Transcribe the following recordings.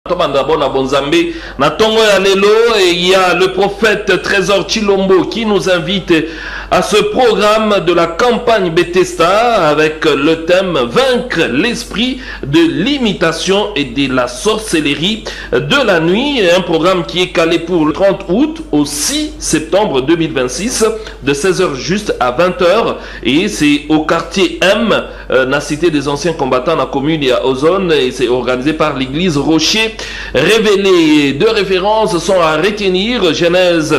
Et il y a le prophète Trésor Chilombo qui nous invite à ce programme de la campagne Bethesda avec le thème Vaincre l'esprit de l'imitation et de la sorcellerie de la nuit. Un programme qui est calé pour le 30 août au 6 septembre 2026 de 16h juste à 20h. Et c'est au quartier M, la cité des anciens combattants, la commune et à Ozone. Et c'est organisé par l'église Rocher Révélé. Deux références sont à retenir: Genèse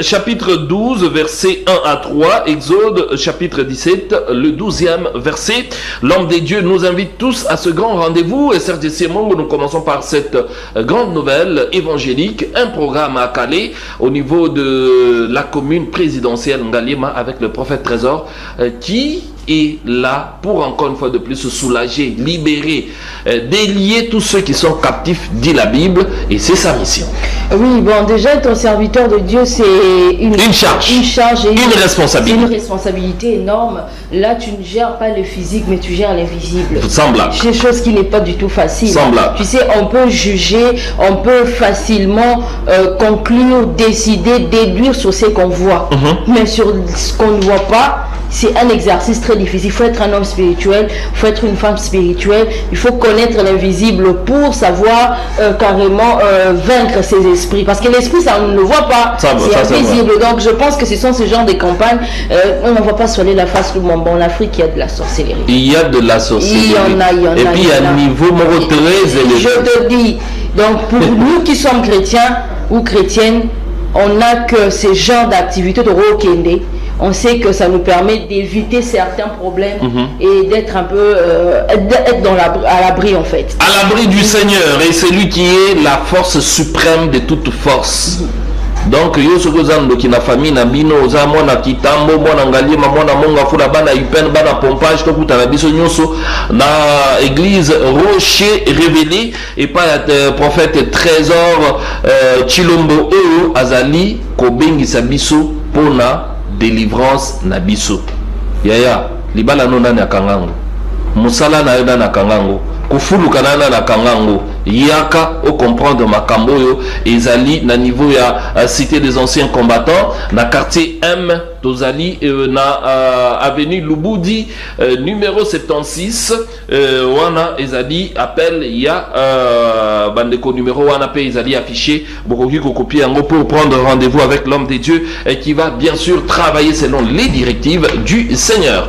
chapitre 12 verset 1 à 3, Exode chapitre 17 le 12e verset. L'homme des dieux nous invite tous à ce grand rendez-vous. Et Serge Simongo, nous commençons par cette grande nouvelle évangélique, un programme à Calais au niveau de la commune présidentielle Ngalima avec le prophète Trésor qui est là pour encore une fois de plus se soulager, libérer, délier tous ceux qui sont captifs, dit la Bible, et c'est sa mission. Oui, bon, déjà être un serviteur de Dieu, c'est une charge et une responsabilité. C'est une responsabilité énorme. Là, tu ne gères pas le physique, mais tu gères l'invisible. Semblable. C'est chose qui n'est pas du tout facile. Semblable. Tu sais, on peut juger, on peut facilement conclure, décider, déduire sur ce qu'on voit. Mais sur ce qu'on ne voit pas, c'est un exercice très difficile. Il faut être un homme spirituel, il faut être une femme spirituelle, il faut connaître l'invisible pour savoir carrément vaincre ses esprits. Parce que l'esprit, ça on ne le voit pas, c'est invisible. Donc je pense que ce sont ce genre de campagnes. On ne va pas soigner la face du monde. Bon, en Afrique, il y a de la sorcellerie. Il y a de la sorcellerie. Il y en a. Et puis il y a un niveau très élevé. Je te dis, donc pour nous qui sommes chrétiens ou chrétiennes, on n'a que ce genre d'activité de Rokende. On sait que ça nous permet d'éviter certains problèmes et d'être un peu à l'abri en fait. À l'abri du Seigneur, et c'est lui qui est la force suprême de toute force. Donc yo soko zando ki na famille na bino za mwana kitambo mwana ngalima mwana monga fula bana ipen bana pompage to kutana biso nyonso na église Rocher Révélé et pas prophète Trésor Chilombo oyo azali kobengisa biso pona délivrance na biso. Yaya libala no nani akangango musala na yoda na kangango kufuluka na kangango yaka au comprendre makambo yo ezali na niveau ya cité des anciens combattants na quartier M tozali na avenue Lubudi numéro 76 wana ezali appel ya bandeko numéro wana pe ezali affiché bokoki ko copier yango pour prendre rendez-vous avec l'homme des dieux qui va bien sûr travailler selon les directives du Seigneur.